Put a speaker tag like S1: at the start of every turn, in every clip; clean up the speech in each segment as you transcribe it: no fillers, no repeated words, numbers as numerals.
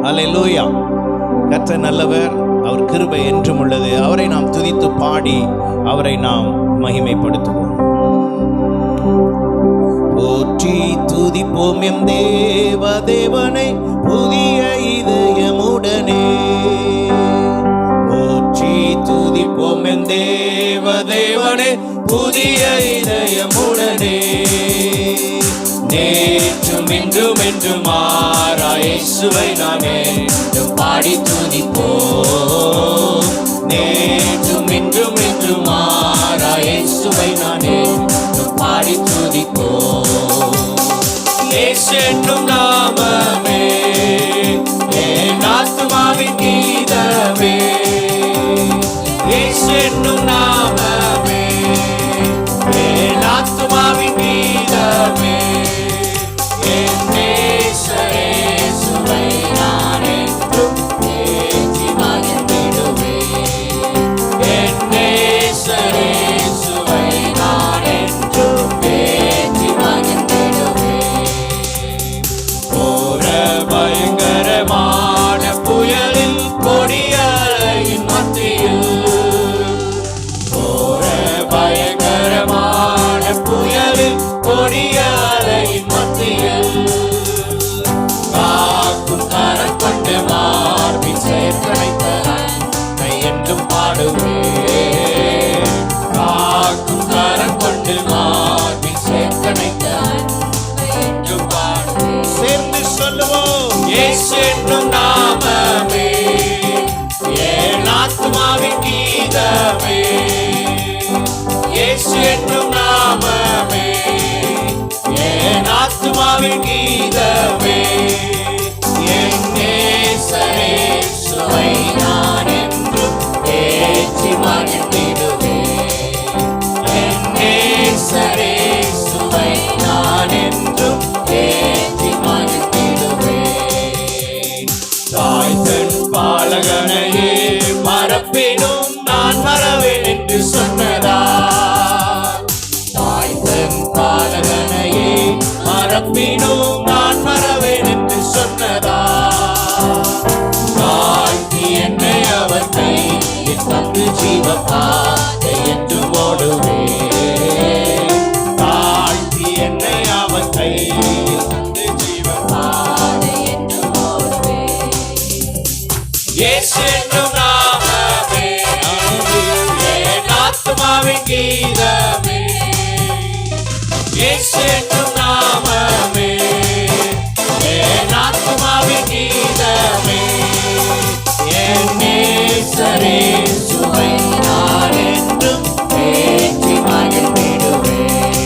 S1: அல்லேலூயா. கர்த்தர் நல்லவர், அவர் கிருபை என்றும் உள்ளது. அவரை நாம் துதித்து பாடி அவரை நாம் மகிமைப்படுத்துவோம். போற்றி துதிப்போம் எம் தேவனை புதிய இதயமுடனே. போற்றி துதிப்போம் எம் தேவனை புதிய இதயமுடனே. நேற்றும் இன்றும் என்றும் மாறா இயேசுவை நானே பாடி துதிப்போம். நேற்றும் இன்றும் என்றும் மாறா இயேசுவை நானே பாடி துதிப்போம். இயேசு என்னும் நாமமே என் ஆத்துமாவின் கீதமே. இயேசு என்னும் நாமமே என் ஆத்துமாவின் கீதமே. என் நேசரே இயேசுவை நான் என்றும் ஏற்றி மகிழ்ந்திடுவேன். என் நேசரே இயேசுவை நான் என்றும் ஏற்றி மகிழ்ந்திடுவேன். போர பயங்கரமான புயலில் கொடிய அலையின் மத்தியில், போர பயங்கரமான புயலில் கொடிய அலையின் மத்தியில் காக்கும் கரம் கொண்டு மார்பில் சேர்த்தனைத்த அன்பை என்றும் பாடுவேன். காக்கும் கரம் கொண்டு மார்பில் சேர்த்தனைத்த அன்பை என்றும் பாடுவேன். சேர்ந்து சொல்லுவோம். இயேசு என்னும் நாமமே என் ஆத்துமாவின் கீதமே. இயேசு என்னும் நாமமே என் ஆத்துமாவின் கீதமே. என் நேசரே இயேசுவை நான் என்றும் ஏற்றி மகிழ்ந்திடுவேன். என் நேசரே இயேசுவை நான் என்றும் ஏற்றி மகிழ்ந்திடுவேன். தாய் தன் பாலகனையே மறப்பினும் நான் மறவேன் என்று சொன்னதா. தாய் தன் பாலகனையே மறப்பினும் நான் மறவேன் என்று சொன்னதா. தாழ்த்தி என்னை அவர் கையில் தந்து ஜீவபாதை என்று ஓடுவேன். தாழ்த்தி என்னை அவர் கையில் தந்து ஜீவபாதை என்று ஓடுவேன். இயேசு என்னும் நாமமே என் ஆத்துமாவின் கீதமே. இயேசு என்னும் நாமமே என் ஆத்துமாவின் கீதமே. என் நேசரே இயேசுவை நான் என்றும் ஏற்றி மகிழ்ந்திடுவேன்.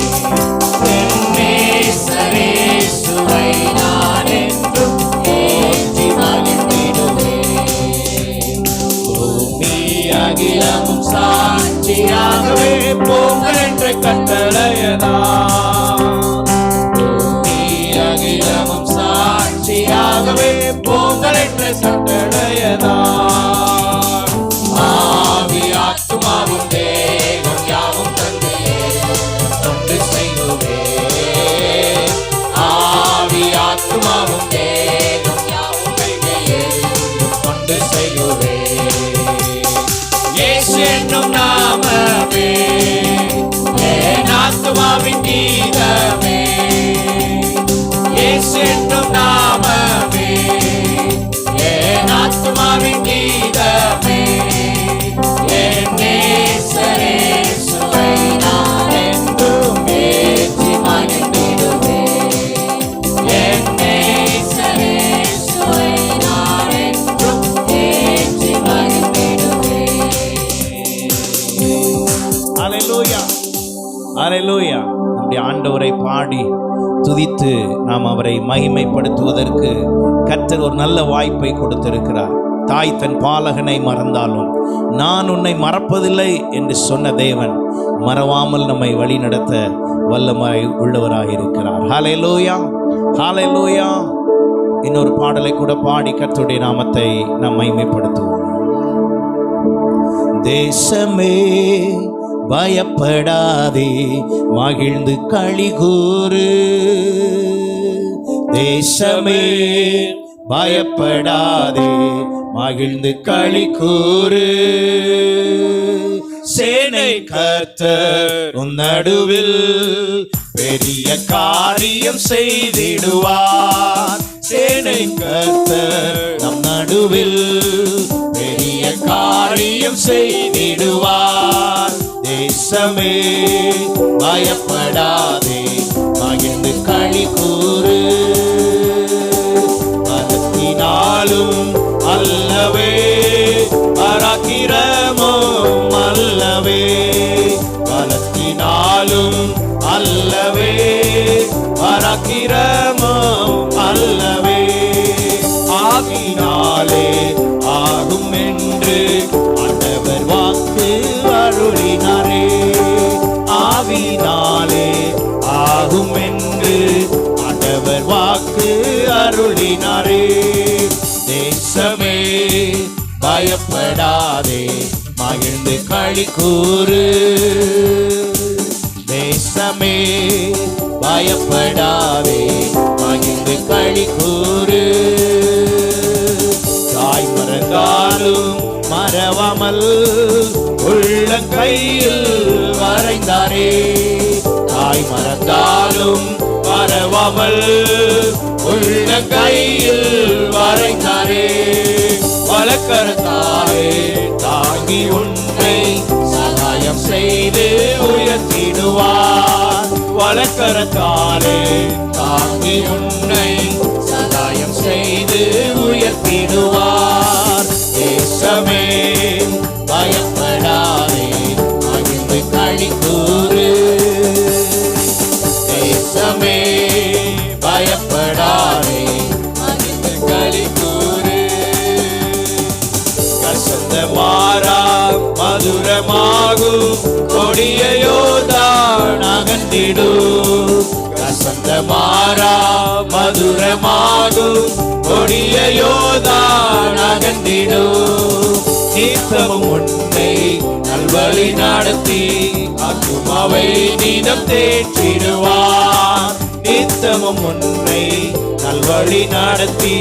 S1: என் நேசரே இயேசுவை நான் என்றும் ஏற்றி மகிழ்ந்திடுவேன். பூமி அகிலமும் சாட்சியாகவே போங்கள் என்ற கட்டளையதா. பூமி அகிலமும் சாட்சியாகவே போங்கள் என்ற கட்டளையதா. ஆவி ஆத்துமாவும் தேகம் யாவும் தந்து தொண்டு செய்குவேன். ஆவி ஆத்துமாவும் தேகம் யாவும் கொண்டு செய்குவேன். இயேசு என்னும் நாமமே என் ஆத்துமாவின் கீதமே. இயேசு என்னும் நாமமே என் ஆத்துமாவின் கீதமே. என் நேசரே இயேசுவை நான் என்றும் ஏற்றி மகிழ்ந்திடுவேன். என் நேசரே இயேசுவை நான் என்றும் ஏற்றி மகிழ்ந்திடுவேன். அல்லேலூயா, அல்லேலூயா. நம்முடைய ஆண்டவரை பாடி துதித்து நாம் அவரை மகிமைப்படுத்துவதற்கு கர்த்தர் ஒரு நல்ல வாய்ப்பை கொடுத்திருக்கிறார். தாய் தன் பாலகனை மறந்தாலும் நான் உன்னை மறப்பதில்லை என்று சொன்ன தேவன் மறவாமல் நம்மை வழி நடத்த வல்லமை உள்ளவராக இருக்கிறார். ஹல்லேலூயா, ஹல்லேலூயா. இன்னொரு பாடலை கூட பாடி கர்த்தருடைய நாமத்தை நாம் மகிமைப்படுத்துவோம். தேசமே பயப்படாதே, மகிழ்ந்து களிகூறு. தேசமே பயப்படாதே, மகிழ்ந்து களி கூறு. சேனை கர்த்தர் உன் நடுவில் பெரிய காரியம் செய்திடுவார். சேனை கர்த்தர் நம் நடுவில் பெரிய காரியம் செய்திடுவார். தேசமே பயப்படாதே, மகிழ்ந்து களி கூறு. பலத்தினாலும் அல்லவே, பராக்கிரமும் அல்லவே, பலத்தினாலும் அல்லவே, பராக்கிரமும் அல்லவே, ஆகினாலே ஆகும் என்று ஆண்டவர் வாக்கு அருளினாரே. ஆவினாலே ஆகும் என்று ஆண்டவர் வாக்கு அருளினாரே. தேசமே பயப்படாதே, மகிழ்ந்து களி கூறு. தேசமே பயப்படாதே, மகிழ்ந்து களி கூறு. தாய் மறந்தாலும் மறவாமல் உள்ள கையில் வரைந்தாரே. தாய் மறந்தாலும் மறவாமல் உள்ள கையில் வரைந்தாரே. வலக்கரத்தாலே தாங்கி உன்னை சகாயம் செய்து உயர்த்திடுவார். வலக்கரத்தாலே தாங்கி உன்னை சகாயம் செய்து உயர்த்திடுவார். தேசமே பயப்படாதே, மகிழ்ந்து களி கூறு. தேசமே பயப்படாதே, மகிழ்ந்து களி கூறு. கசந்த மாறா மதுரமாகும் கொடிய யோர்தான் அகன்றிடு. கசந்த மாறா மதுரமாகும் கொடிய யோர்தான் அகன்றிடு. நித்தமும் உன்னை நல்வழி நடத்தி ஆத்துமாவை நீதம் தேற்றிடுவார். நித்தமும் உன்னை நல்வழி நடத்தி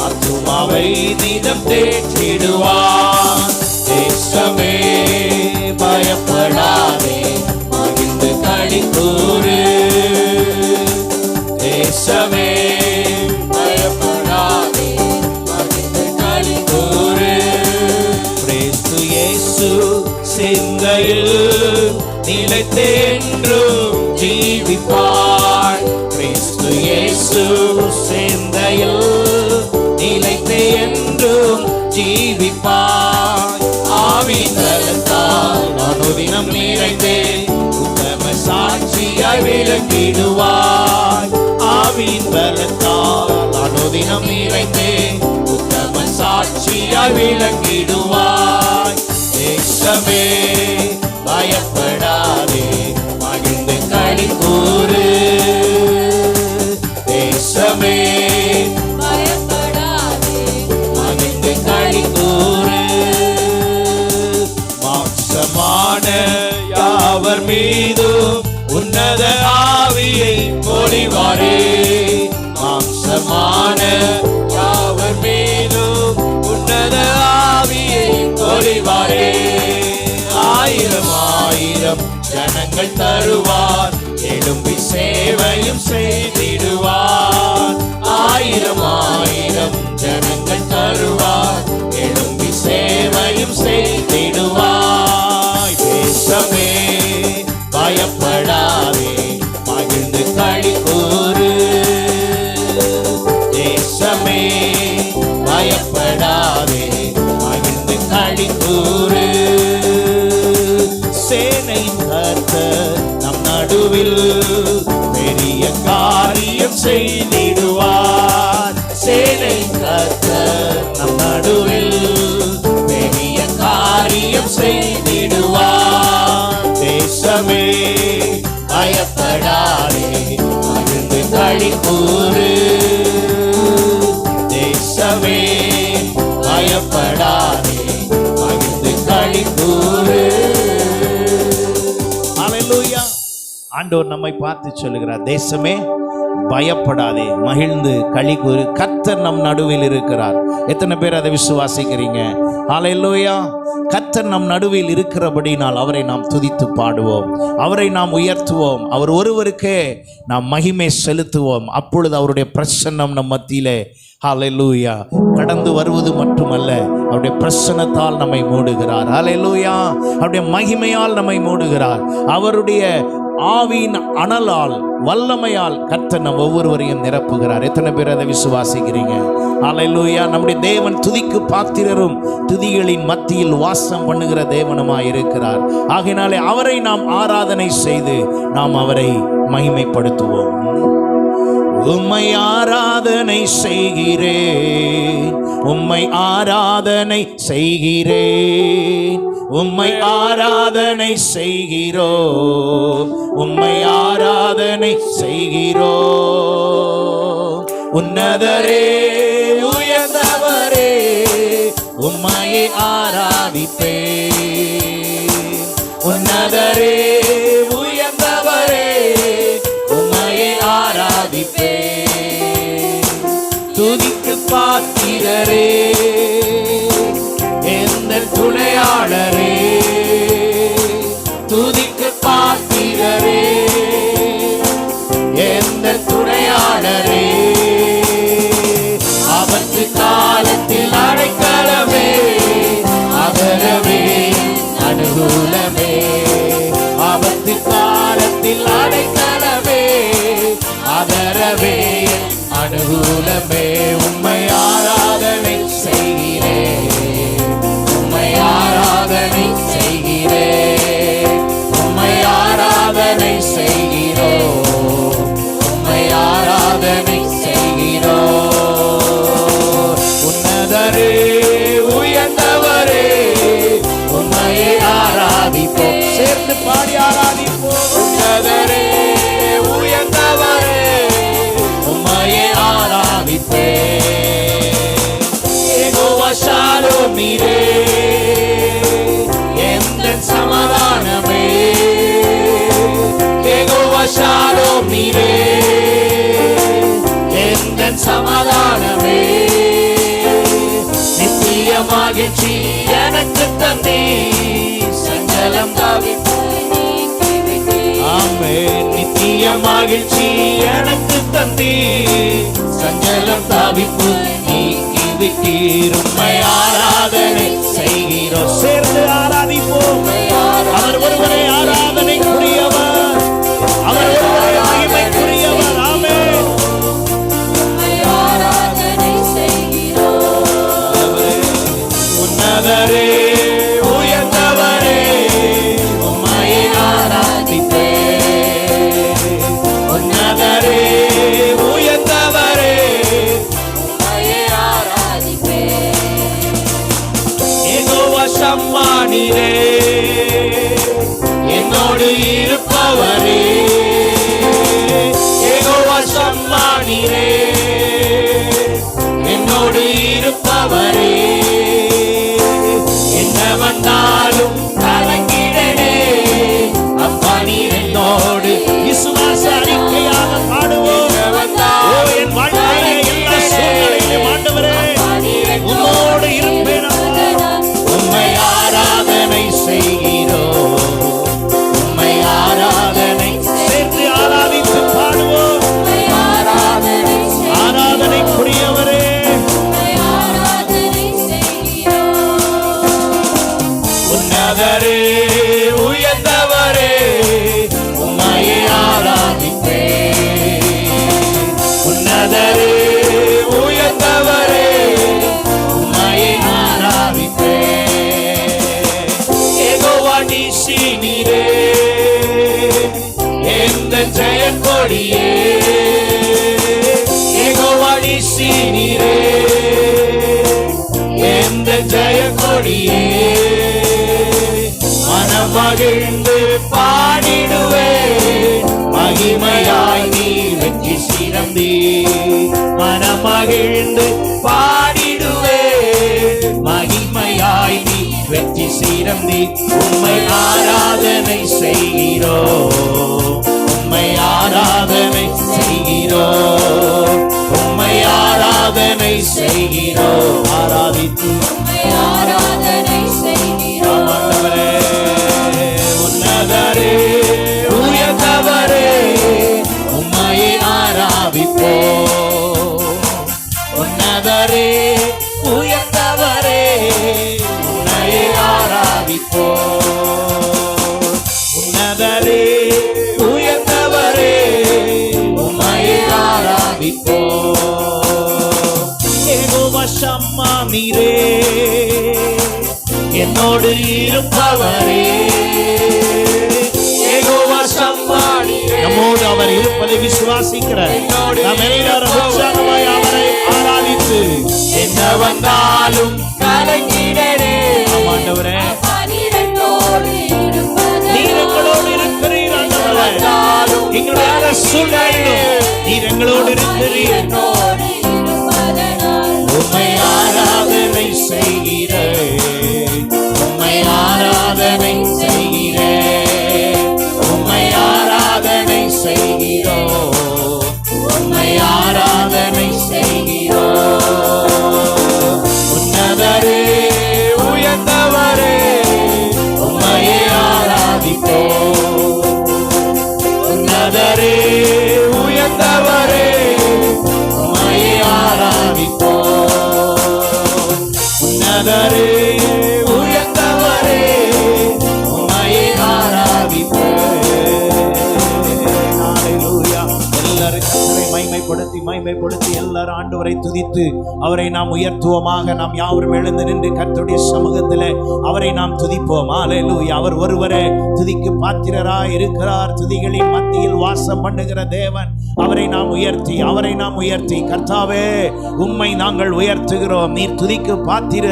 S1: ஆத்துமாவை நீதம் தேற்றிடுவார். தேசமே பயப்படாதே, மகிழ்ந்து களி கூறு. தேசமே பயப்படாதே, மகிழ்ந்து களி கூறு. கிறிஸ்து இயேசு சிந்தையில் நிலைத்தென்றும் ஜீவிப்பார். கிறிஸ்து இயேசு சிந்தையில் நிலைத்தென்றும் ஜீவிப்பார். ஆவியின் பலத்தால் அனுதினம் நிறைந்தே உத்தம சாட்சியாய் விளங்கிடுவார். ஆவியின் பலத்தால் அனுதினம் நிறைந்தே உத்தம சாட்சியாய் விளங்கிடுவார். தேசமே பயப்படாதே, மகிழ்ந்து களி கூறு. தேசமே பயப்படாதே, மகிழ்ந்து களி கூறு. மாம்சமான யாவர் மீதும் உன்னத ஆவியை பொழிவாரே. மாம்சமான யாவர் மீதும் உன்னத ஆவியை பொழிவாரே. ஆயிரம் ஆயிரம் ஜனங்கள் தருவார், எழும்பி சேவையும் செய்திடுவார். ஆயிரம் ஆயிரம் ஜனங்கள் தருவார், எழும்பி சேவையும் செய்திடுவார். தேசமே பயப்படாதே, மகிழ்ந்து களி கூறு. தேசமே பயப்படாதே, மகிழ்ந்து களி கூறு. சேனை கர்த்தர் நம் நடுவில் பெரிய காரியம் செய்திடுவார். சேனை கர்த்தர் நம் நடுவில் பெரிய காரியம் செய்திடுவார். தேசமே பயப்படாதே, மகிழ்ந்து களி கூறு. தேசமே பயப்படாதே, மகிழ்ந்து களி கூறு. ஹல்லேலூயா. ஆண்டவர் நம்மை பார்த்து சொல்லுகிறார், தேசமே பயப்படாதே, மகிழ்ந்து களி கூறு, கர்த்தர் நம் நடுவில் இருக்கிறார். எத்தனை பேர் அதை விசுவாசிக்கிறீங்க? ஹல்லேலூயா. கர்த்தர் நம் நடுவில் இருக்கிறபடினால் அவரை நாம் துதித்து பாடுவோம், அவரை நாம் உயர்த்துவோம், அவர் ஒருவருக்கே நாம் மகிமை செலுத்துவோம். அப்பொழுது அவருடைய பிரசன்னம் நம் மத்தியிலே ஹல்லேலூயா கடந்து வருவது மட்டுமல்ல, அவருடைய பிரசன்னத்தால் நம்மை மூடுகிறார். ஹல்லேலூயா. அவருடைய மகிமையால் நம்மை மூடுகிறார். அவருடைய ஆவியின் அனலால், வல்லமையால் கர்த்தர் நம் ஒவ்வொருவரையும் நிரப்புகிறார். எத்தனை பேர் அதை விசுவாசிக்கிறீங்க? ஹல்லேலூயா. நம்முடைய தேவன் துதிக்கு பாத்திரரும் துதிகளின் மத்தியில் வாசம் பண்ணுகிற தேவனுமாய் இருக்கிறார். ஆகையினாலே அவரை நாம் ஆராதனை செய்து நாம் அவரை மகிமைப்படுத்துவோம். உம்மை ஆராதனை செய்கிறேன், உம்மை ஆராதனை செய்கிறேன், உம்மை ஆராதனை செய்கிறோம், உம்மை ஆராதனை செய்கிறோம். உன்னதரே உயர்ந்தவரே உம்மையை ஆராதிப்பேன். உன்னதரே உயர்ந்தவரே உம்மையை ஆராதிப்பேன். துதிக்கு பாத்திரரே எந்தன் துணையாளரே, துதிக்கு பாத்திரரே எந்தன் துணையாளரே. ஆபத்து காலத்தில் அடைக்கலமே, ஆதரவே அனுகூலமே. ஆபத்து காலத்தில் அடைக்கலமே, ஆதரவே அனுகூலமே. உம்மை ஆராதனை செய்கிறேன், உம்மை ஆராதனை செய்கிறேன், உம்மை ஆராதனை செய்கிறோம், உம்மை ஆராதனை செய்கிறோம். உன்னதரே உயர்ந்தவரே உம்மையை ஆராதிப்போம். சேர்ந்து பாடி ஆராதிப்போம். உன்னதரே உயர்ந்தவரே உம்மையை ஆராதிப்பேன். யெகோவா ஷாலோம் நீரே எந்தன் சமாதானமே, யெகோவா ஷாலோம் நீரே எந்தன் சமாதானமே. நித்திய மகிழ்ச்சி எனக்கு தந்தீ, சஞ்சலம் தவிப்பு. ஆமென். நித்திய மகிழ்ச்சி எனக்கு தந்தீ, சஞ்சலம் தவிப்பு நீக்கி விட்டீர். உம்மை ஆராதனை செய்கிறோம். சேர்ந்து ஆராதிப்போம். அவர் ஒருவரே ஆராதனைக்குரியவர், அவர் ஒருவரே மகிமைக்குரியவர். ஆமென். உன்னதரே உயர்ந்தவரே உம்மையை ஆராதிப்பேன். உன்னதரே உயர்ந்தவரே உம்மையை ஆராதிப்பேன். யெகோவா ஷம்மா நீரே என்னோடு இருப்பவரே, யெகோவா ஷம்மா நீரே என்னோடு இருப்பவரே. என்ன வந்தாலும் கலங்கிடனே, அப்பா நீர் என்னோடு. விசுவாச அறிக்கையாக பாடுவோம். ஓ என் வாழ்க்கையிலே எல்லா சூழ்நிலையிலும் ஆண்டவரே உம்மோடு இருப்பேன். உம்மை ஆராதனை செய்கிறோம், உம்மை ஆராதனை சேர்ந்து ஆராதித்து பாடுவோம். ஆராதனைக்குரியவரே உன்னதரே உயர்ந்தவரே உம்மையை ஆராதிப்பேன். உன்னதரே உயர்ந்தவரே உம்மையை ஆராதிப்பேன். யெகோவா நீசி நீரே எந்தன் ஜெயக்கொடியே, யெகோவா நீசி நீரே எந்தன் ஜெயக்கொடியே. மனமகிழ்ந்து பாடிடுவேன், மகிமையாய் நீ வெற்றி சிறந்தீ. மனமகிழ்ந்து பாடிடுவேன், மகிமையாய் நீ வெற்றி சிறந்தீ. உம்மை ஆராதனை செய்கிறோம், உம்மை ஆராதனை செய்கிறோம். என்னோடு இருப்பவரே. யெகோவா ஷம்மா, நம்மோடு அவர் இருப்பதை விசுவாசிக்கிற நாம் எல்லாரும் உற்சாகமாய் அவரை ஆராதித்து
S2: என்ன வந்தாலும் கலங்கிடரே.
S1: ஆண்டவரே, நீர் எங்களோடு இருக்கிறீர். ஆண்டவரே, எங்களுடைய சூழ்நிலையிலும் நீர் எங்களோடு இருக்கிறீர். உம்மை ஆராதனை செய்கிறேன், உம்மை ஆராதனை செய்கிறேன், உம்மை ஆராதனை செய்கிறோம், உம்மை ஆராதனை செய்கிறோம். உன்னதரே உயர்ந்தவரே உம்மையே ஆராதிப்போம். உன்னதரே உயர்ந்தவரே உம்மையே ஆராதிப்போம். உன்னதரே உயர்ந்தவரே உம்மையே ஆராதிப்போம். ஹல்லேலூயா. எல்லாரும் கர்த்தரை மகிமைப்படுத்தி எல்லாரும் ஆண்டவரை துதித்து அவரை நாம் உயர்த்துவோமாக. நாம் யாவரும் எழுந்து நின்று கர்த்தருடைய சமூகத்திலே அவரை நாம் துதிப்போம். ஹல்லேலூயா. அவர் ஒருவரே துதிக்கு பாத்திரராய் இருக்கிறார். துதிகளின் மத்தியில் வாசம் பண்ணுகிற தேவன். அவரை நாம் உயர்த்தி கர்த்தாவே உம்மை நாங்கள் உயர்த்துகிறோம். நீர் துதிக்கு பாத்திர.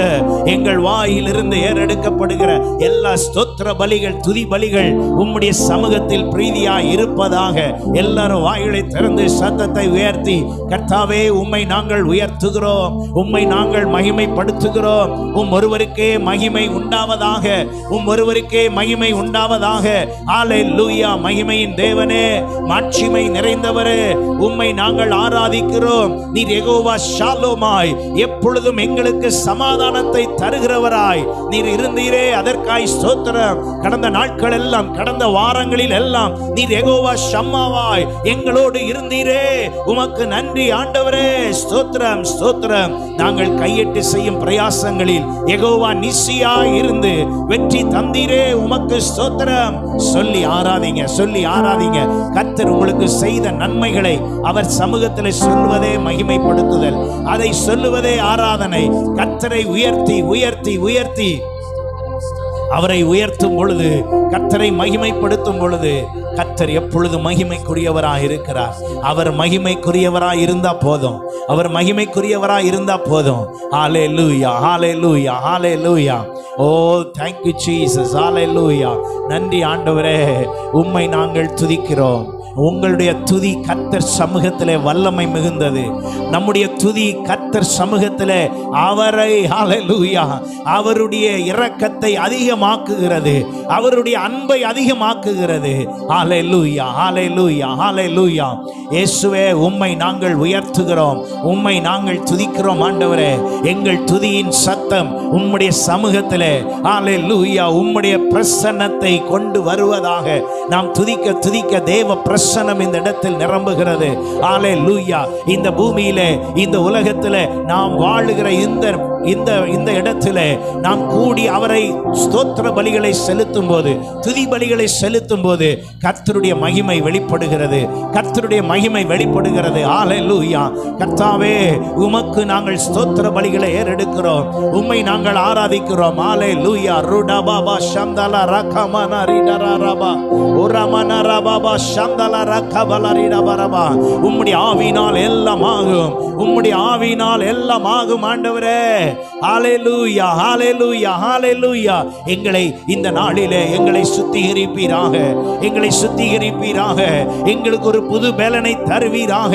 S1: எங்கள் வாயில் இருந்து ஏறெடுக்கப்படுகிற எல்லா ஸ்தோத்திர பலிகள், துதி பலிகள் உம்முடைய சமூகத்தில் பிரீதியாய் இருப்பதாக. எல்லாரும் வாய்களை திறந்து சத்தத்தை உயர்த்தி கர்த்தாவே உம்மை நாங்கள் உயர்த்துகிறோம், உம்மை நாங்கள் மகிமைப்படுத்துகிறோம். ஒருவருக்கே மகிமை உண்டாவதாக, ஒருவருக்கே மகிமை உண்டாவதாக. ஹல்லேலூயா. மகிமையின் தேவனே, மாட்சிமை நிறைந்தவரே, உம்மை நாங்கள் ஆராதிக்கிறோம். நீர் யெகோவா ஷாலோமாய், எப்பொழுதும் எங்களுக்கு சமாதானத்தை தருகிறவராய் நீர் இருந்தீரே, அதற்காய் ஸ்தோத்திரம். கடந்த நாட்கள் எல்லாம், கடந்த வாரங்களில் எல்லாம் நீர் யெகோவா ஷம்மாவாய் எங்களோடு இருந்தீரே, உமக்கு நன்றி ஆண்டவரே. ஸ்தோத்திரம் ஸ்தோத்திரம். நாங்கள் கையிட்டு செய்யும் பிரயாசங்களில் யெகோவா நிசியாய் இருந்து வெற்றி தந்தீரே, உமக்கு ஸ்தோத்திரம். சொல்லி ஆராதிங்க. கர்த்தர் உங்களுக்கு செய்த நன்மைகளை அவர் சமூகத்தில் சொல்வதே மகிமைப்படுத்துதல், அதை சொல்லுவதே ஆராதனை. கர்த்தரை உயர்த்தி அவரை உயர்த்தும் பொழுது, கர்த்தரை மகிமைப்படுத்தும் பொழுது, கர்த்தர் எப்பொழுது மகிமைக்குரியவராய் இருக்கிறார். அவர் மகிமைக்குரியவராய் இருந்தா போதும், அவர் மகிமைக்குரியவராய் இருந்தா போதும். ஹல்லேலூயா, ஹல்லேலூயா, ஹல்லேலூயா. ஓ thank you Jesus. ஹல்லேலூயா. நன்றி ஆண்டவரே, உம்மை நாங்கள் துதிக்கிறோம். உங்களுடைய துதி கர்த்தர் சமூகத்திலே வல்லமை மிகுந்தது. நம்முடைய துதி கர்த்தர் சமூகத்திலே அவரை, ஹல்லேலூயா, அவருடைய இரக்கத்தை அதிகமாக்குகிறது, அவருடைய அன்பை அதிகமாக்குகிறது. ஹல்லேலூயா, ஹல்லேலூயா, ஹல்லேலூயா. இயேசுவே, உம்மை நாங்கள் உயர்த்துகிறோம், உம்மை நாங்கள் துதிக்கிறோம் ஆண்டவரே. எங்கள் துதியின் சத்தம் உம்முடைய சமூகத்திலே, ஹல்லேலூயா, உம்முடைய பிரசன்னத்தை கொண்டு வருவதாக. நாம் துதிக்க தேவ பிரசன்னம் இந்த இடத்தில் நிரம்புகிறது. ஹல்லேலூயா. இந்த பூமியிலே, இந்த உலகத்திலே நாம் வாழுகிற இந்த இடத்திலே நாம் கூடி அவரை ஸ்தோத்திர பலிகளை செலுத்தும் போது, துதி பலிகளை செலுத்தும் போது கர்த்தருடைய மகிமை வெளிப்படுகிறது, கர்த்தருடைய மகிமை வெளிப்படுகிறது. ஹல்லேலூயா. கர்த்தாவே, உமக்கு நாங்கள் ஸ்தோத்திர பலிகளை ஏறெடுக்கிறோம், உம்மை நாங்கள் ஆராதிக்கிறோம். ஹல்லேலூயா. ருடபாபா ஷம்தலா ரகமன ரிடரரபா ஒரமன ரபாபா ஷம்தலா ரகபல ரிடபரபா. உம்முடைய ஆவியினால் எல்லாம் ஆகும், உம்முடைய ஆவியினால் எல்லாம் ஆகும் ஆண்டவரே. ஹல்லேலூயா, ஹல்லேலூயா, ஹல்லேலூயா. எங்களை இந்த நாளிலே எங்களை சுத்திகரிப்பீராக, எங்களை சுத்திகரிப்பீராக. எங்களுக்கு ஒரு புது பலனை தருவீராக,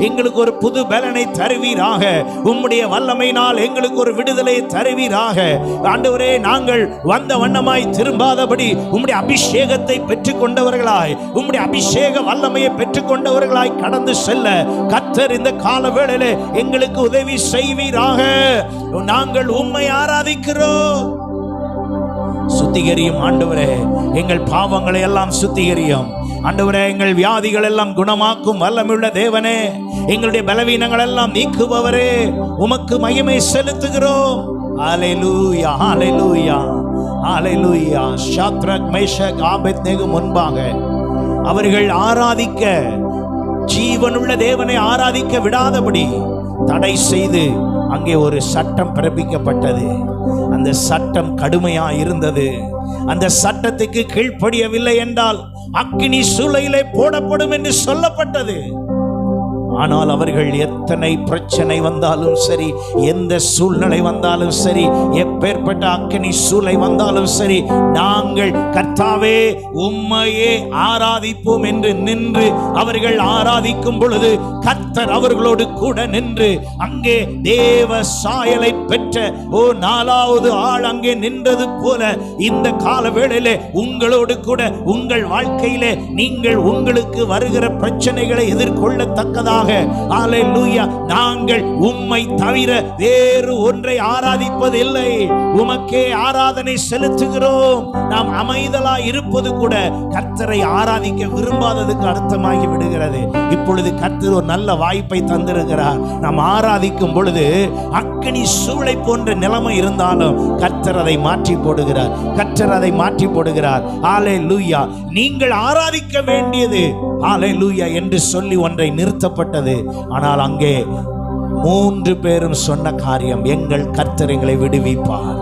S1: எங்களுக்கு ஒரு புது பலனை தருவீராக. உம்முடைய வல்லமையினால் எங்களுக்கு ஒரு விடுதலை தருவீராக ஆண்டவரே. நாங்கள் வந்த வண்ணமாய் திரும்பாதபடி உம்முடைய அபிஷேகத்தை பெற்றுக்கொண்டவர்களாய், உம்முடைய அபிஷேக வல்லமையை பெற்றுக்கொண்டவர்களாய் கடந்து செல்ல கர்த்தர் இந்த கால வேளையிலே எங்களுக்கு உதவி செய்வீராக. நாங்கள் உம்மை ஆராதிக்கிறோம். சுத்திகரியும் ஆண்டவரே, எங்கள் பாவங்களை எல்லாம் சுத்திகரியும் ஆண்டவரே. எங்கள் வியாதிகள் எல்லாம் குணமாக்கும் வல்லமையுள்ள தேவனே, எங்களுடைய பலவீனங்கள் எல்லாம் நீக்குபவரே, உமக்கு மகிமை செலுத்துகிறோம். ஹல்லேலூயா, ஹல்லேலூயா, ஹல்லேலூயா. ஷாத்ரக், மேஷக், ஆபேத்நேகோ முன்பாக அவர்கள் ஆராதிக்க, ஜீவனுள்ள தேவனை ஆராதிக்க விடாதபடி தடை செய்து அங்கே ஒரு சட்டம் பிறப்பிக்கப்பட்டது. அந்த சட்டம் கடுமையா இருந்தது. அந்த சட்டத்துக்கு கீழ்ப்படியவில்லை என்றால் அக்கினி சூளையிலே போடப்படும் என்று சொல்லப்பட்டது. ஆனால் அவர்கள் எத்தனை பிரச்சனை வந்தாலும் சரி, எந்த சூழ்நிலை வந்தாலும் சரி, எப்பேற்பட்ட அக்கினி சூளை வந்தாலும் சரி, நாங்கள் கர்த்தாவே உம்மையே ஆராதிப்போம் என்று நின்று அவர்கள் ஆராதிக்கும் பொழுது கர்த்தர் அவர்களோடு கூட நின்று அங்கே தேவ சாயலை பெற்ற நாலாவது ஆள் அங்கே நின்றது போல இந்த கால வேளையிலே உங்களோடு கூட உங்கள் வாழ்க்கையிலே நீங்கள் உங்களுக்கு வருகிற பிரச்சனைகளை எதிர்கொள்ளத்தக்கதாக அல்லேலூயா, நாங்கள் உம்மை தவிர வேறு ஒன்றை ஆராதிப்பதில்லை, உமக்கே ஆராதனை செலுத்துகிறோம். நாம் அமைதலாய் இருப்பது கூட கர்த்தரை ஆராதிக்க விரும்பாததுக்கு அர்த்தமாகி விடுகிறது. இப்பொழுது கர்த்தர் ஒரு நல்ல வாய்ப்பை தந்திருக்கிறார். நாம் ஆராதிக்கும் பொழுது அக்கினி சூளை போன்ற நிலைமை இருந்தாலும் கர்த்தர் அதை மாற்றி போடுகிறார். கர்த்தர் அதை மாற்றி போடுகிறார். அல்லேலூயா. நீங்கள் ஆராதிக்க வேண்டியது அல்லேலூயா என்று சொல்லி ஒன்றை நிறுத்தப்பட்டது. ஆனால் அங்கே 3 பேரும் சொன்ன காரியம், எங்கள் கர்த்தர் எங்களை விடுவிப்பார்,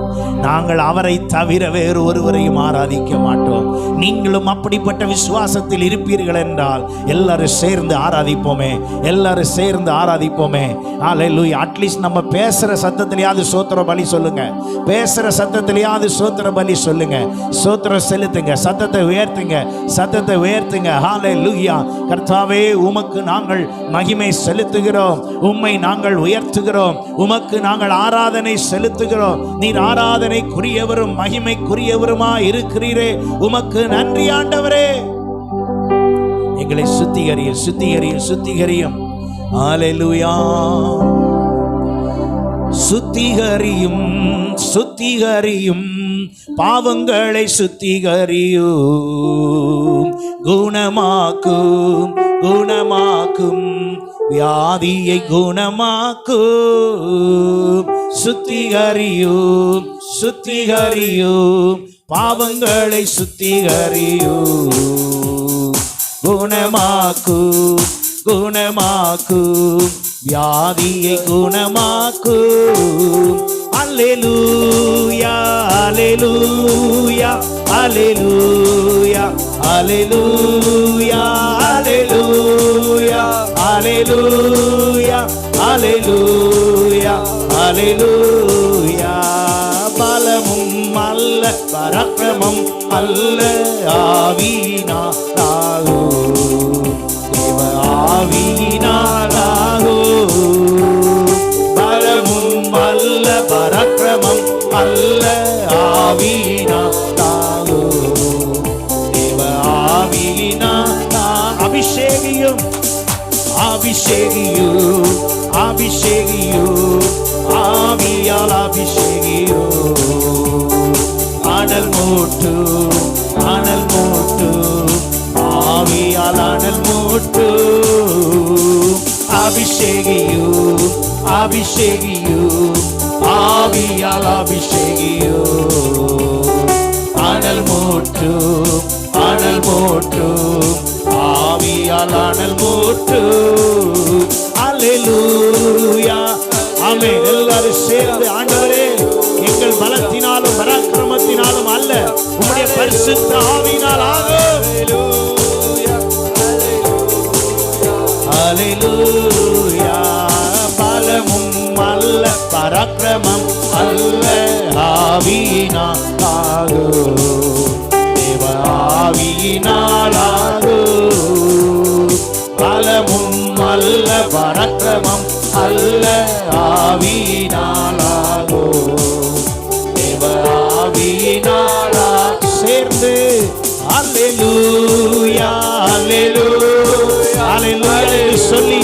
S1: நாங்கள் அவரை தவிர வேறு ஒருவரையும் ஆராதிக்க மாட்டோம். நீங்களும் அப்படிப்பட்ட விசுவாசத்தில் இருப்பீர்கள் என்றால் எல்லாரும் சேர்ந்து ஆராதிப்போமே, எல்லாரும் சேர்ந்து ஆராதிப்போமே. அல்லேலூயா. அட்லீஸ்ட் நம்ம பேசுற சத்தத்திலேயாவது சோத்திர பலி சொல்லுங்க, பேசுற சத்தத்திலேயாவது சோத்திர பலி சொல்லுங்க, சோத்திரம் செலுத்துங்க, சத்தத்தை உயர்த்துங்க, சத்தத்தை உயர்த்துங்க. அல்லேலூயா. கர்த்தாவே உமக்கு நாங்கள் மகிமை செலுத்துகிறோம், உம்மை நாங்கள் உயர்த்துகிறோம், உமக்கு நாங்கள் ஆராதனை செலுத்துகிறோம். நீர் ஆராதனைக்குரியவரும் மகிமைக்குரியவருமா இருக்கிறீரே, உமக்கு நன்றி ஆண்டவரே. எங்களை சுத்திகரியும் சுத்திகரியும் சுத்திகரியும். அல்லேலூயா. சுத்திகரியும் சுத்திகரியும், பாவங்களை சுத்திகரியும், குணமாக்கும் குணமாக்கும், வியாதியை குணமாக்கும். சுத்திகரியும் சுத்திகரியும், பாவங்களை சுத்திகரியும், குணமாக்கும் குணமாக்கும், வியாதியை குணமாக்கும். அல்லேலூயா அல்லேலூயா அல்லேலூயா அல்லேலூயா அல்லேலூயா அல்லேலூயா அல்லேலூயா அல்லேலூயா. பலமும் அல்ல பராக்கிரமம் அல்ல, ஆவியினாலாகும், தேவ ஆவியினாலாகும். பலமும் அல்ல பராக்கிரமம் அல்ல, ஆவியினாலாகும், தேவ ஆவியினாலா. அபிஷேகியும் அபிஷேகியும் அபிஷேகியும், ஆவியால் அபிஷேகியும். அனல் மூட்டு அனல் மூட்டு, ஆவியால் அனல் மூட்டு. அபிஷேகியும் அபிஷேகியும், ஆவியால் அபிஷேகியும். அனல் மூட்டு அனல் மூட்டு, ஆவியால் அனல் மூட்டு. அல்லேலூயா. ஆமென். எல்லாரும் சேர்ந்து ஆண்டவரே, எங்கள் பலத்தினாலும் பராக்கிரமத்தினாலும் அல்ல, உம்முடைய பரிசுத்த ஆவியினால் ஆகும். அல்லேலூயா. பலமும் அல்ல பராக்கிரமம் அல்ல, ஆவியினால் ஆகும், தேவ ஆவியினால் ஆகும். பலமும் அல்ல பராக்கிரமம் அல்ல, ஆவியினால் ஆகும், தேவ ஆவியினால். சேர்ந்து அல்லேலூயா அல்லேலூயா அல்லேலூயா சொல்லி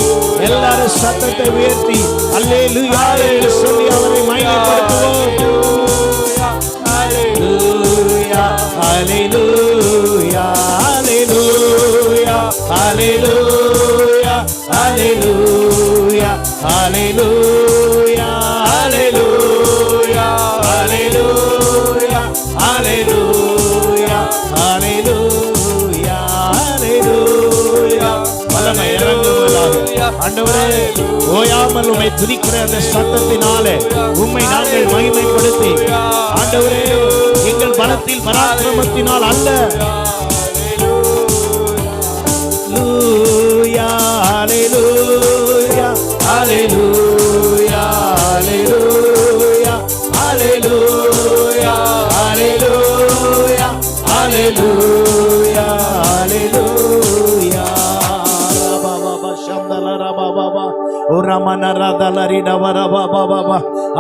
S1: எல்லாரும் சத்தத்தை உயர்த்தி அல்லேலூயா என்று சொல்லி அவரை மகிமைப்படுத்துவோம். அல்லேலூயா அல்லேலூயா அல்லேலூயா அல்லேலூயா அல்லேலூயா அல்லேலூயா அல்லேலூயா அல்லேலூயா அல்லேலூயா அல்லேலூயா அல்லேலூயா. வல்லமை இறங்குவதாக. ஆண்டவரே, ஓயாமல் உம்மை துதிக்கிற அந்த சத்தத்தினாலே உம்மை நாங்கள் மகிமைப்படுத்தி, ஆண்டவரே, எங்கள் பலத்தில் பராக்கிரமத்தினால் அல்ல, ஹல்லேலூயா, ஹல்லேலூயா, ஹல்லேலூயா, ஹல்லேலூயா, ஹல்லேலூயா, ஹல்லேலூயா, ஹல்லேலூயா. ரபபப சந்தல ரபபப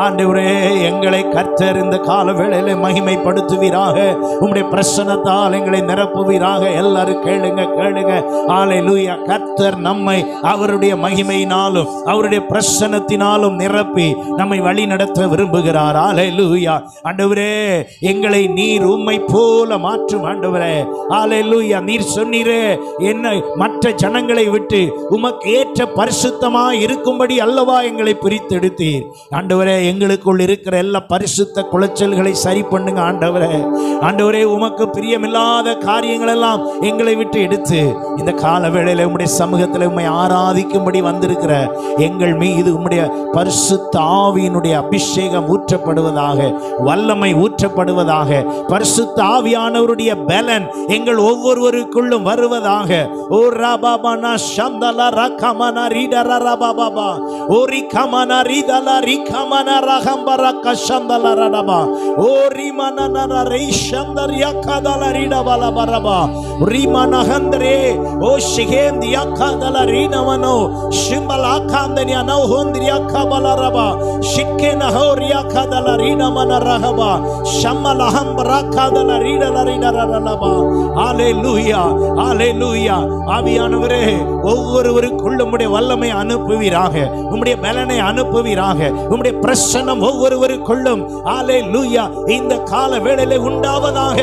S1: ஆண்டவரே, எங்களை கர்த்தர் இந்த கால வேளையில மகிமைப்படுத்துவீராக. உம்முடைய பிரசன்னத்தால் எங்களை நிரப்புவீராக. எல்லாரும் கேளுங்க, கேளுங்க. ஹல்லேலூயா. கர்த்தர் நம்மை அவருடைய மகிமையினாலும் அவருடைய பிரசன்னத்தினாலும் நிரப்பி நம்மை வழி நடத்த விரும்புகிறார். ஹல்லேலூயா. ஆண்டவரே, எங்களை நீர் உம்மை போல மாற்றும். ஆண்டவரே, ஹல்லேலூயா. நீர் சொன்னீரே, என்னை மற்ற ஜனங்களை விட்டு உமக்கு ஏற்ற பரிசுத்தமாய் இருக்கும்படி அல்லவா எங்களை பிரித்தெடுத்தீர். ஆண்டவரே, எங்களுக்குள் இருக்கிற எல்லா பரிசுத்த குலைச்சல்களை சரி பண்ணுங்க. ஆண்டவரே, ஆண்டவரே, உமக்கு பிரியமில்லாத காரியங்கள் எல்லாம் எங்களை விட்டு எடுத்து இந்த கால வேளையில உம்முடைய சமூகத்தில் உம்மை ஆராதிக்கும்படி வந்திருக்கிற எங்கள் மீது உம்முடைய பரிசுத்த ஆவியினுடைய அபிஷேகம் ஊற்றப்படுவதாக, வல்லமை ஊற்றப்படுவதாக, பரிசுத்த ஆவியானவருடைய பலன் எங்கள் ஒவ்வொருவருக்குள்ளும் வருவதாக. ஓ ராபாபனா சந்தல ரகமனா ரீடர ராபாபா ஓரி கமனா ரீதல ரிகமனா ரகம்பர கஷந்தல ரடபா ஓரி மனன ரைஷந்தர் யக்கதல ரீடபல பரபா ரிமனஹந்தரே ஓ ஷிகேந்தி யக்கதல ரீனவனோ ஷிம்பல அகாந்தனியா நோ ஹோந்திரி யக்கபல ரபா ஷிக்கேன ஹோரி யக்கதல ரீனமன ரஹபா ஷம்மல ஹம்பர கதல ரீடல ரீடர ரலபா. ஹல்லேலூயா, ஹல்லேலூயா. ஆவியானவரே, ஒவ்வொருவருக்குள்ளும் உம்முடைய வல்லமை அனுப்புவீராக, உம்முடைய பலனை அனுப்புவீராக, உம்முடைய பிரசன்னம் ஒவ்வொருவருக்குள்ளும் ஹல்லேலூயா இந்த கால வேளையிலே உண்டாவதாக.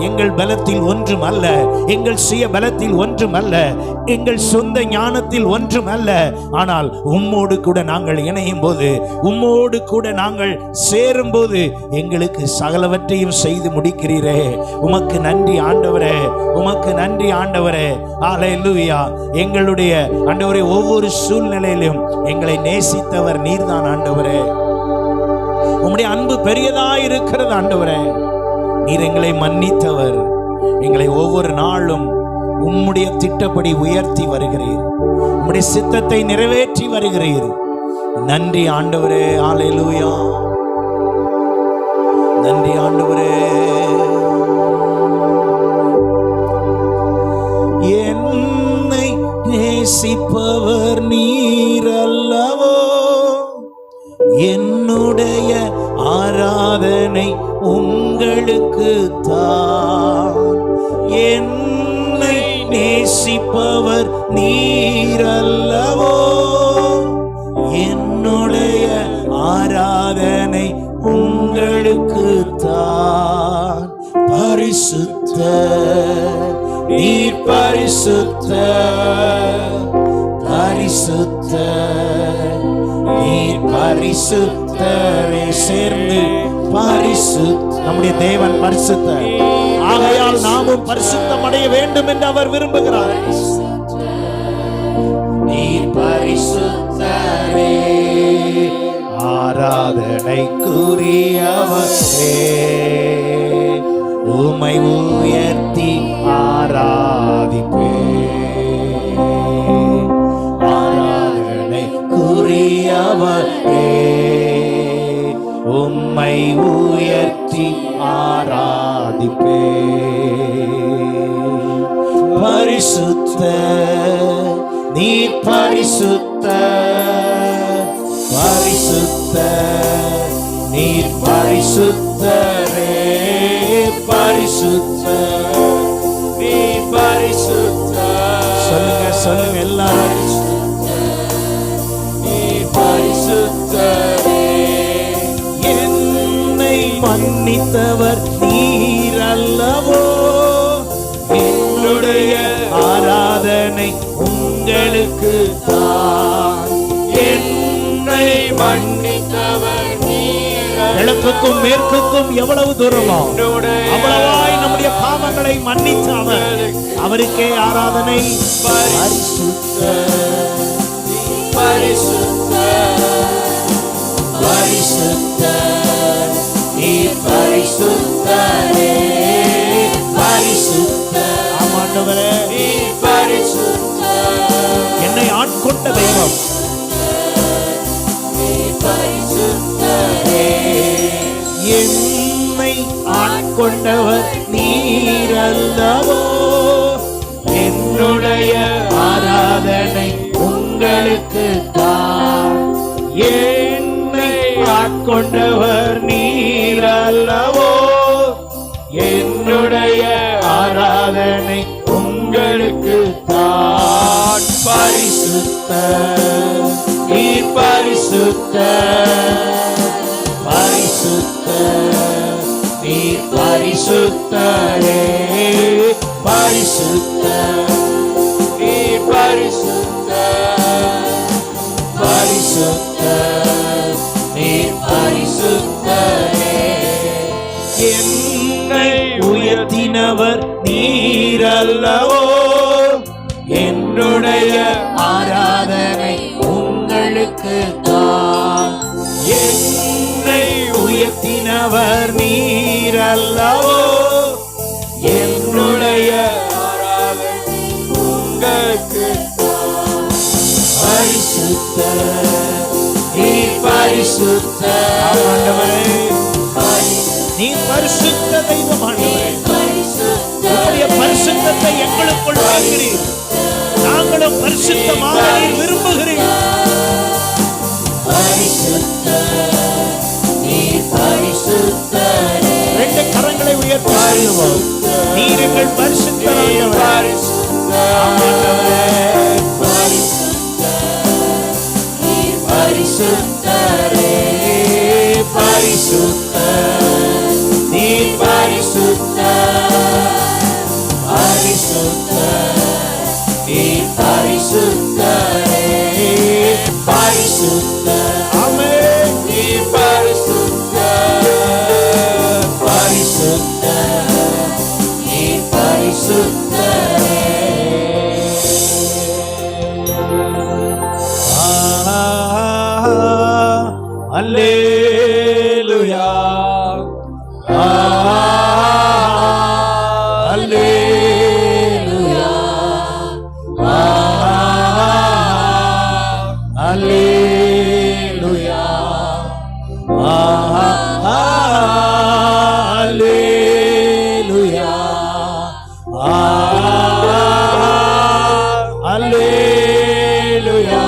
S1: எங்கள் பலத்தில் ஒன்றும் அல்ல, எங்கள் சுய பலத்தில் ஒன்றும் அல்ல, எங்கள் சொந்த ஞானத்தில் ஒன்றும் அல்ல. ஆனால் உம்மோடு கூட நாங்கள் இணையும் போது, உம்மோடு கூட நாங்கள் சேரும் போது எங்களுக்கு சகலவற்றையும் செய்து முடிக்கிறீரே. உமக்கு நன்றி ஆண்டவரே, உமக்கு நன்றி ஆண்டவரே. ஹல்லேலூயா. எங்களுடைய ஆண்டவரே, ஒவ்வொரு சூழ்நிலையிலும் எங்களை நேசித்தவர் நீர்தான் ஆண்டவரே. உம்முடைய அன்பு பெரியதாய் இருக்கிறது ஆண்டவரே. நீர் எங்களை மன்னித்தவர். எங்களை ஒவ்வொரு நாளும் உம்முடைய திட்டப்படி உயர்த்தி வருகிறீர், உம்முடைய சித்தத்தை நிறைவேற்றி வருகிறீர். நன்றி ஆண்டவரே. ஹல்லேலூயா. நன்றி ஆண்டவரே. என்னை நேசிப்பவர் நீர் அல்லவோ, என்னுடைய ஆராதனை உங்களுக்கு தான். என்னை நேசிப்பவர் நீர் அல்லவோ, என்னுடைய ஆராதனை உங்களுக்கு தான். பரிசுத்த நீர் பரிசுத்த, பரிசுத்த நீர் பரிசுத்தரே. சேர்ந்து பரிசுத்த, நம்முடைய தேவன் பரிசுத்தர். ஆகையால் நாமும் பரிசுத்தம் அடைய வேண்டும் என்று அவர் விரும்புகிறார். நீர் பரிசுத்தரே, ஆராதனைக்குரியவரே, உம்மை உயர்த்தி ஆராதிப்பே. ஆராதனைக்குரியவரே, உம்மை உயர்த்தி ஆராதிப்பே. பரிசுத்த நீர் பரிசுத்த, பரிசுத்த நீர் பரிசுத்தரே, பரிசுத்த நீர் பரிசுத்த. சொல்லுங்க, சொல்லுங்க எல்லாரும். நீர் பரிசுத்தரே, என்னை மன்னித்தவர் நீர் அல்லவோ, என்னுடைய ஆராதனை உங்களுக்கு தான். என்னை மன்னித்தவர் நீர், கிழக்குக்கும் மேற்குக்கும் எவ்வளவு தூரமோ அவ்வளவாய் நம்முடைய பாவங்களை மன்னித்த அவர், அவருக்கே ஆராதனை. பரிசுத்த
S2: பரிசுத்தர், பரிசுத்தர், நீர் பரிசுத்தரே, பரிசுத்தர்.
S1: ஆமாண்டவரே,
S2: நீர் பரிசுத்தர்,
S1: என்னை ஆட்கொண்ட தெய்வம்,
S2: நீர் பரிசுத்தரே.
S1: என்னை ஆட்கொண்டவர் நீர் அல்லவோ,
S2: என்னுடைய ஆராதனை உங்களுக்கு தான்.
S1: என்னை ஆட்கொண்டவர் நீர் அல்லவோ,
S2: என்னுடைய ஆராதனை உங்களுக்கு தான். பரிசுத்தர், நீர் பரிசுத்தர், பரிசுத்தர், நீர் பரிசுத்தரே, பரிசுத்தர், நீர் பரிசுத்தர், பரிசுத்தர், நீர் பரிசுத்தரே.
S1: என்னை உயர்த்தினவர் நீர் அல்லவோ,
S2: என்னுடைய ஆராதனை உங்களுக்கு தான்.
S1: என்னை உயர்த்தினவர் நீர் அல்லவோ,
S2: என்னுடைய ஆராதனை உங்களுக்கு தான். பரிசுத்தர், நீர் பரிசுத்தர்,
S1: ஆண்டவரே,
S2: பரிசுத்தர்,
S1: நீ பரிசுத்த தெய்வம் ஆண்டவரே.
S2: பரிசுத்தர்,
S1: உம்முடைய பரிசுத்தத்தை எங்களுக்குள் வைக்கிறீர், நாங்களும் பரிசுத்தமாக நீர் விரும்புகிறீர்.
S2: பரிசுத்தர், நீர் பரிசுத்தரே,
S1: ரெண்டு கரங்களை உயர்த்தி சொல்லுவோம், நீர் எங்கள் பரிசுத்தர் ஆண்டவரே.
S2: ஆண்டவரே, பரிசுத்தர், நீர் பரிசுத்தரே, பரிசுத்தர், நீர் பரிசுத்தர், பரிசுத்தர், நீர் பரிசுத்தரே, பரிசுத்தர்,
S1: ஆமென்.
S2: நீர் பரிசுத்தர், பரிசுத்தர், நீர் பரிசுத்தரே.
S1: அல்லேலூயா,
S2: அல்லேலூயா, அல்லேலூயா, அல்லேலூயா,
S1: அல்லேலூயா,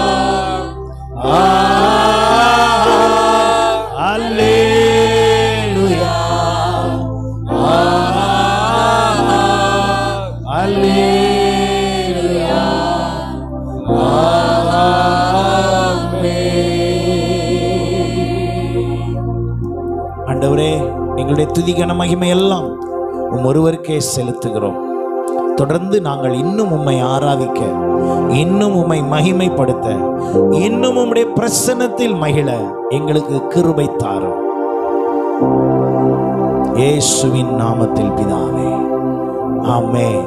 S2: அல்லேலூயா, அல்லேலூயா,
S1: ஆண்டவரே, எங்களுடைய துதிகன மகிமை எல்லாம் ஒருவருக்கே செலுத்துகிறோம். தொடர்ந்து நாங்கள் இன்னும் உம்மை ஆராதிக்க, இன்னும் உம்மை மகிமைப்படுத்த, இன்னும் உம்முடைய பிரசன்னத்தில் மகிழ எங்களுக்கு கிருபை தாரும். இயேசுவின் நாமத்தில் பிதாவே, ஆமென்.